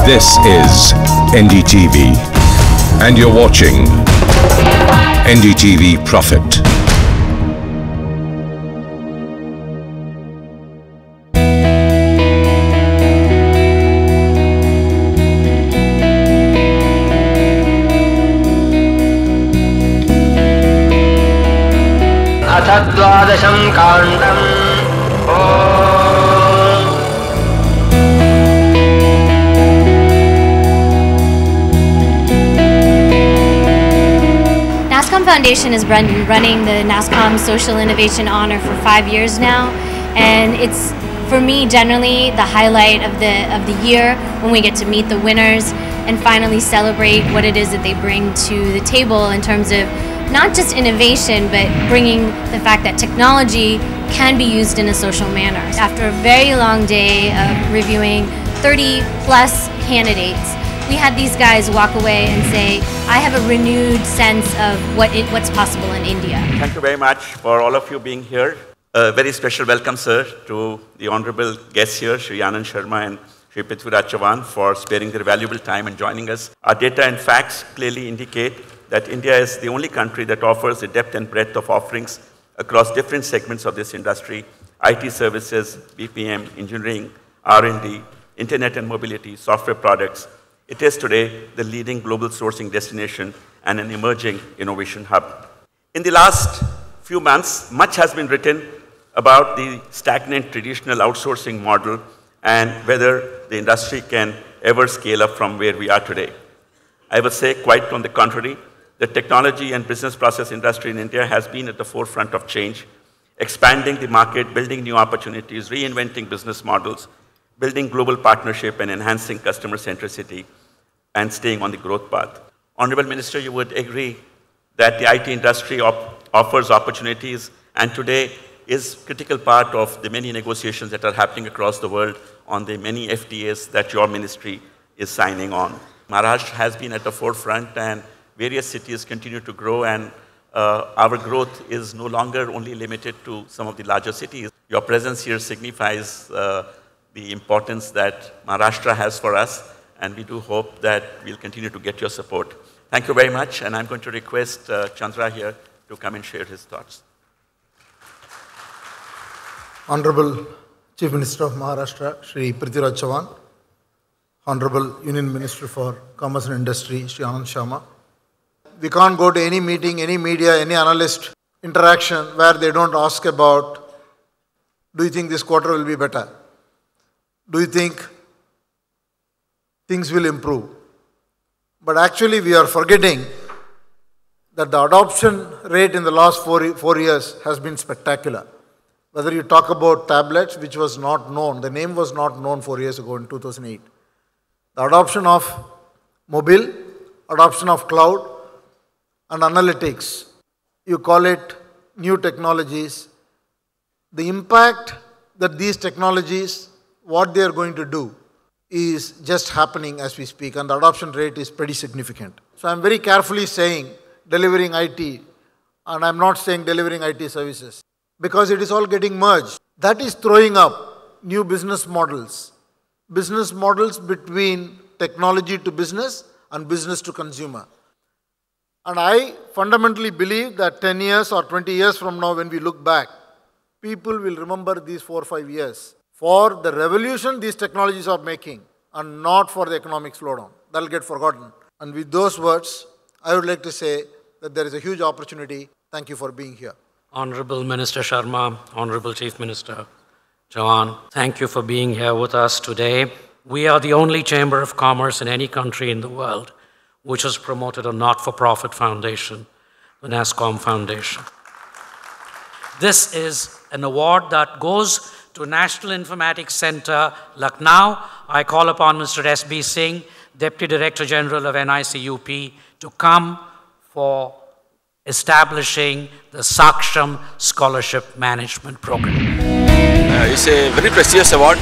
This is NDTV, and you're watching NDTV Profit. द्वादशं काण्डम् NASSCOM Foundation has been running the NASSCOM Social Innovation Honor for 5 years now, and it's, for me, generally the highlight of the year when we get to meet the winners and finally celebrate what it is that they bring to the table in terms of not just innovation, but bringing the fact that technology can be used in a social manner. After a very long day of reviewing 30 plus candidates, we had these guys walk away and say, I have a renewed sense of what's possible in India. Thank you very much for all of you being here. A very special welcome, sir, to the honorable guests here, Shri Anand Sharma and Shri Prithviraj Chauhan, for sparing their valuable time and joining us. Our data and facts clearly indicate that India is the only country that offers the depth and breadth of offerings across different segments of this industry: IT services, BPM, engineering, R&D, internet and mobility, software products. It is today the leading global sourcing destination and an emerging innovation hub. In the last few months, much has been written about the stagnant traditional outsourcing model and whether the industry can ever scale up from where we are today. I would say, quite on the contrary, the technology and business process industry in India has been at the forefront of change, expanding the market, building new opportunities, reinventing business models, building global partnership and enhancing customer centricity, and staying on the growth path. Honorable Minister, you would agree that the IT industry offers opportunities and today is a critical part of the many negotiations that are happening across the world on the many FTAs that your ministry is signing on. Maharashtra has been at the forefront and various cities continue to grow, and our growth is no longer only limited to some of the larger cities. Your presence here signifies the importance that Maharashtra has for us, and we do hope that we'll continue to get your support. Thank you very much, and I'm going to request Chandra here to come and share his thoughts. Honorable Chief Minister of Maharashtra, Shri Prithviraj Chauhan, Honorable Union Minister for Commerce and Industry, Shri Anand Sharma. We can't go to any meeting, any media, any analyst interaction where they don't ask about, do you think this quarter will be better? Do you think things will improve? But actually we are forgetting that the adoption rate in the last four years has been spectacular. Whether you talk about tablets, which was not known, the name was not known 4 years ago in 2008. The adoption of mobile, adoption of cloud, and analytics, you call it new technologies. The impact that these technologies, what they are going to do, is just happening as we speak, and the adoption rate is pretty significant. So I'm very carefully saying delivering IT, and I'm not saying delivering IT services, because it is all getting merged. That is throwing up new business models between technology to business and business to consumer. And I fundamentally believe that 10 years or 20 years from now, when we look back, people will remember these 4 or 5 years for the revolution these technologies are making and not for the economic slowdown. That will get forgotten. And with those words, I would like to say that there is a huge opportunity. Thank you for being here. Honorable Minister Sharma, Honorable Chief Minister Chauhan, thank you for being here with us today. We are the only Chamber of Commerce in any country in the world which has promoted a not-for-profit foundation, the NASSCOM Foundation. This is an award that goes to National Informatics Center, Lucknow. I call upon Mr. S.B. Singh, Deputy Director General of NICUP, to come for establishing the Saksham Scholarship Management Program. It's a very prestigious award.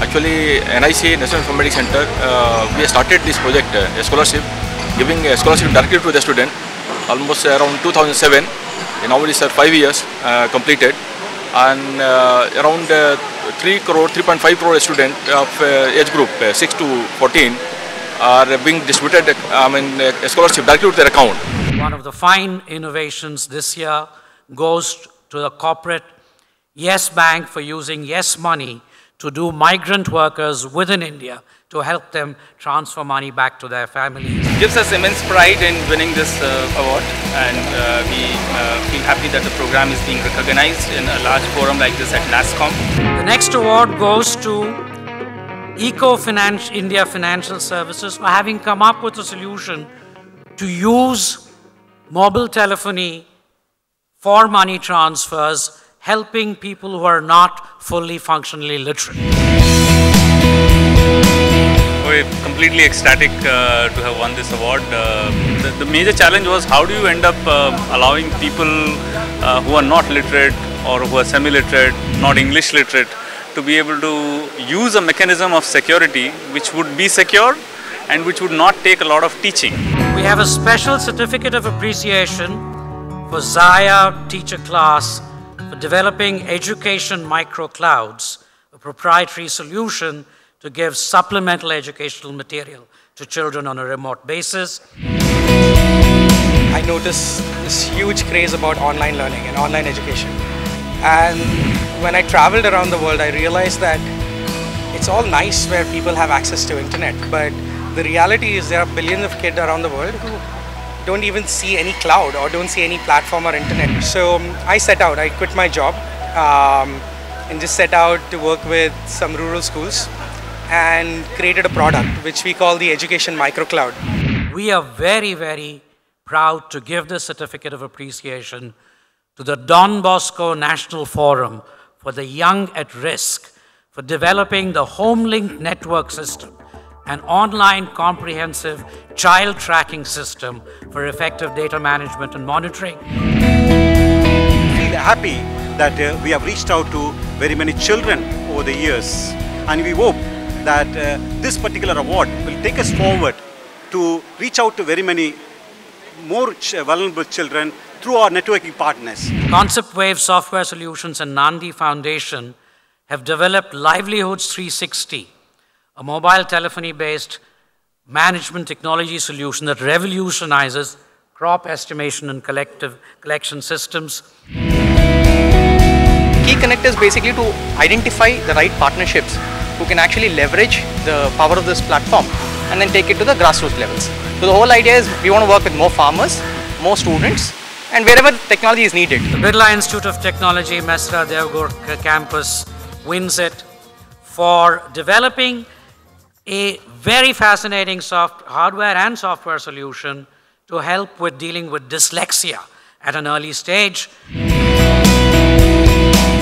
Actually, NIC, National Informatics Center, we have started this project, a scholarship, giving a scholarship directly to the student, almost around 2007. Now it is 5 years completed, and around 3.5 crore students of age group 6 to 14 are being distributed, a scholarship directly to their account. One of the fine innovations this year goes to the corporate Yes Bank for using Yes Money to do migrant workers within India to help them transfer money back to their families. It gives us immense pride in winning this award, and we feel happy that the program is being recognized in a large forum like this at NASSCOM. The next award goes to India Financial Services for having come up with a solution to use mobile telephony for money transfers, helping people who are not fully functionally literate. We're completely ecstatic to have won this award. The major challenge was how do you end up allowing people who are not literate or who are semi-literate, not English literate, to be able to use a mechanism of security which would be secure and which would not take a lot of teaching. We have a special certificate of appreciation for Zaya teacher class for developing education microclouds, a proprietary solution to give supplemental educational material to children on a remote basis. I noticed this huge craze about online learning and online education. And when I traveled around the world, I realized that it's all nice where people have access to internet, but the reality is there are billions of kids around the world who don't even see any cloud or don't see any platform or internet. So I quit my job and just set out to work with some rural schools and created a product which we call the Education Microcloud. We are very, very proud to give this certificate of appreciation to the Don Bosco National Forum for the Young at Risk for developing the HomeLink network system, an online comprehensive child tracking system for effective data management and monitoring. We feel happy that we have reached out to very many children over the years, and we hope that this particular award will take us forward to reach out to very many more vulnerable children through our networking partners. Concept Wave Software Solutions and Nandi Foundation have developed Livelihoods 360, a mobile telephony-based management technology solution that revolutionizes crop estimation and collection systems. Key Connect is basically to identify the right partnerships who can actually leverage the power of this platform and then take it to the grassroots levels. So the whole idea is we want to work with more farmers, more students, and wherever technology is needed. The Birla Institute of Technology, Mesra Devgur campus wins it for developing a very fascinating hardware and software solution to help with dealing with dyslexia at an early stage.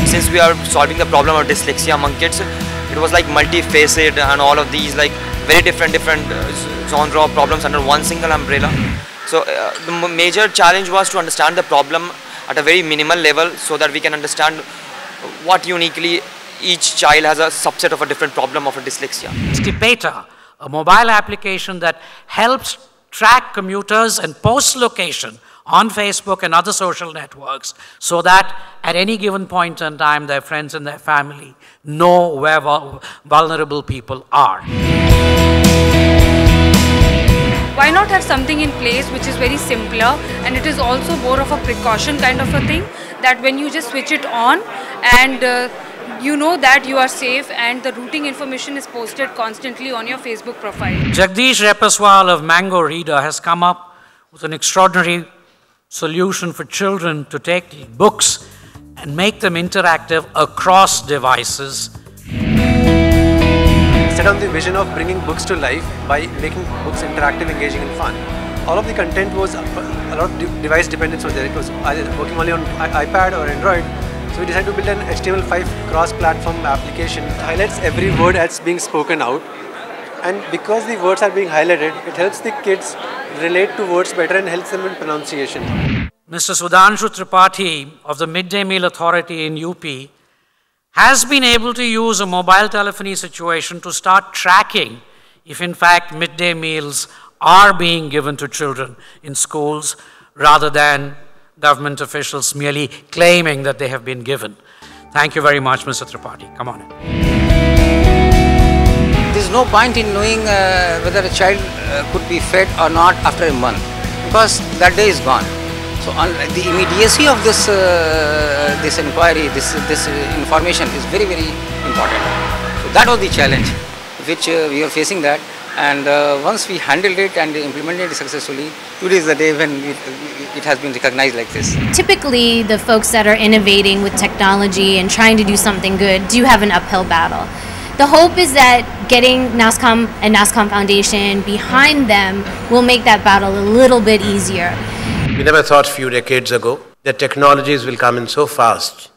Since we are solving the problem of dyslexia among kids, it was like multifaceted and all of these like very different genre of problems under one single umbrella. So the major challenge was to understand the problem at a very minimal level so that we can understand what uniquely each child has a subset of a different problem of a dyslexia. Stipata, a mobile application that helps track commuters and post location on Facebook and other social networks so that at any given point in time their friends and their family know where vulnerable people are. Why not have something in place which is very simpler, and it is also more of a precaution kind of a thing, that when you just switch it on and you know that you are safe and the routing information is posted constantly on your Facebook profile. Jagdish Repaswal of Mango Reader has come up with an extraordinary solution for children to take books and make them interactive across devices. Set on the vision of bringing books to life by making books interactive, engaging and fun. All of the content was, a lot of device dependence was there. It was either working only on iPad or Android. So we decided to build an HTML5 cross-platform application. It highlights every word that's being spoken out. And because the words are being highlighted, it helps the kids relate to words better and helps them in pronunciation. Mr. Sudhanshu Tripathi of the Midday Meal Authority in UP has been able to use a mobile telephony situation to start tracking if in fact midday meals are being given to children in schools rather than government officials merely claiming that they have been given. Thank you very much, Mr. Tripathi. Come on in. This no point in knowing whether a child could be fed or not after a month, because that day is gone. So the immediacy of this this inquiry, this information is very, very important. So that was the challenge which we are facing that, and once we handled it and implemented it successfully, today is the day when it has been recognized like this. Typically, the folks that are innovating with technology and trying to do something good do have an uphill battle. The hope is that getting NASSCOM and NASSCOM Foundation behind them will make that battle a little bit easier. We never thought a few decades ago that technologies will come in so fast,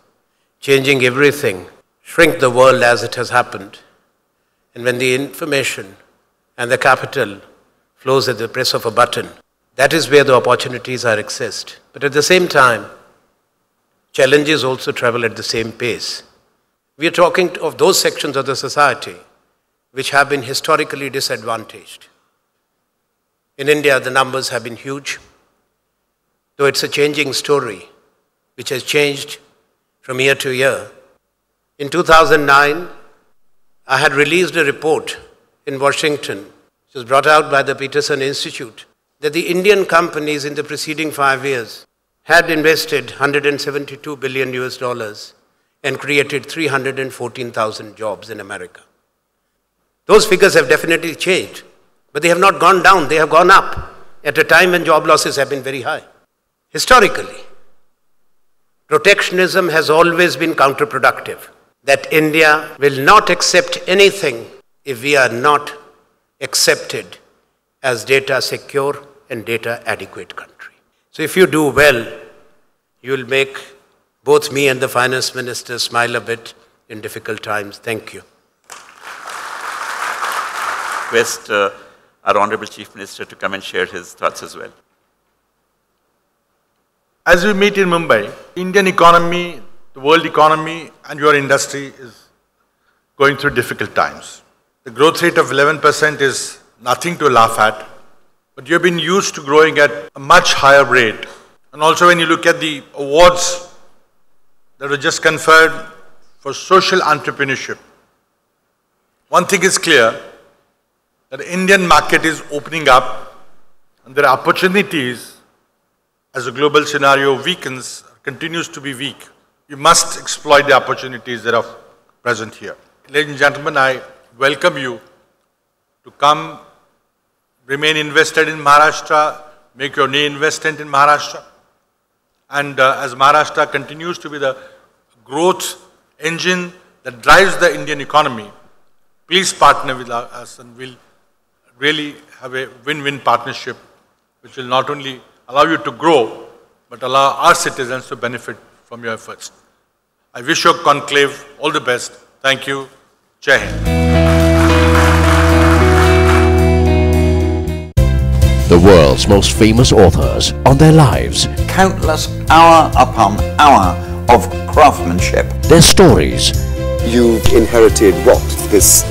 changing everything, shrink the world as it has happened. And when the information and the capital flows at the press of a button, that is where the opportunities are exist. But at the same time, challenges also travel at the same pace. We are talking of those sections of the society which have been historically disadvantaged. In India, the numbers have been huge, though it's a changing story which has changed from year to year. In 2009, I had released a report in Washington, which was brought out by the Peterson Institute, that the Indian companies in the preceding 5 years had invested $172 billion and created 314,000 jobs in America. Those figures have definitely changed, but they have not gone down, they have gone up at a time when job losses have been very high. Historically, protectionism has always been counterproductive, that India will not accept anything if we are not accepted as data secure and data adequate country. So if you do well, you will make both me and the finance minister smile a bit in difficult times. Thank you. Request our Honorable Chief Minister to come and share his thoughts as well. As we meet in Mumbai, Indian economy, the world economy and your industry is going through difficult times. The growth rate of 11% is nothing to laugh at, but you've been used to growing at a much higher rate. And also when you look at the awards that were just conferred for social entrepreneurship, one thing is clear, that the Indian market is opening up and there are opportunities as the global scenario weakens, continues to be weak. You must exploit the opportunities that are present here. Ladies and gentlemen, I welcome you to come, remain invested in Maharashtra, make your new investment in Maharashtra. And as Maharashtra continues to be the growth engine that drives the Indian economy, please partner with us and we'll really have a win-win partnership which will not only allow you to grow, but allow our citizens to benefit from your efforts. I wish your conclave all the best. Thank you. Jai Hind. The world's most famous authors on their lives. Countless hour upon hour of craftsmanship. Their stories. You've inherited what? This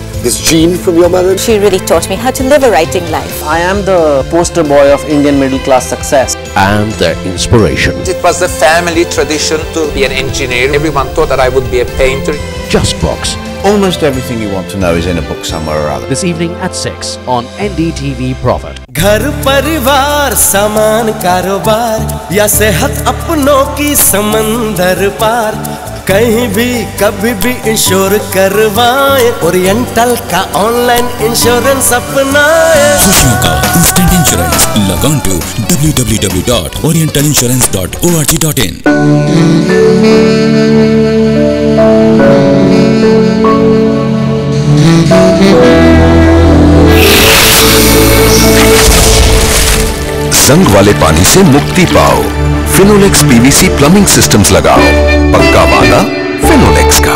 gene from your mother? She really taught me how to live a writing life. I am the poster boy of Indian middle class success. And their inspiration. It was a family tradition to be an engineer. Everyone thought that I would be a painter. Just books. Almost everything you want to know is in a book somewhere or other. This evening at 6 on NDTV Profit. घर परिवार सामान कारोबार या सेहत अपनों की समंदर पार कहीं भी कभी भी इंश्योर करवाए ओरिएंटल का ऑनलाइन इंश्योरेंस अपनाए खुशियों का instant insurance log on to www.orientalinsurance.org.in जंग वाले पानी से मुक्ति पाओ, फिनोलेक्स पीवीसी प्लम्बिंग सिस्टम्स लगाओ, पक्का वादा फिनोलेक्स का।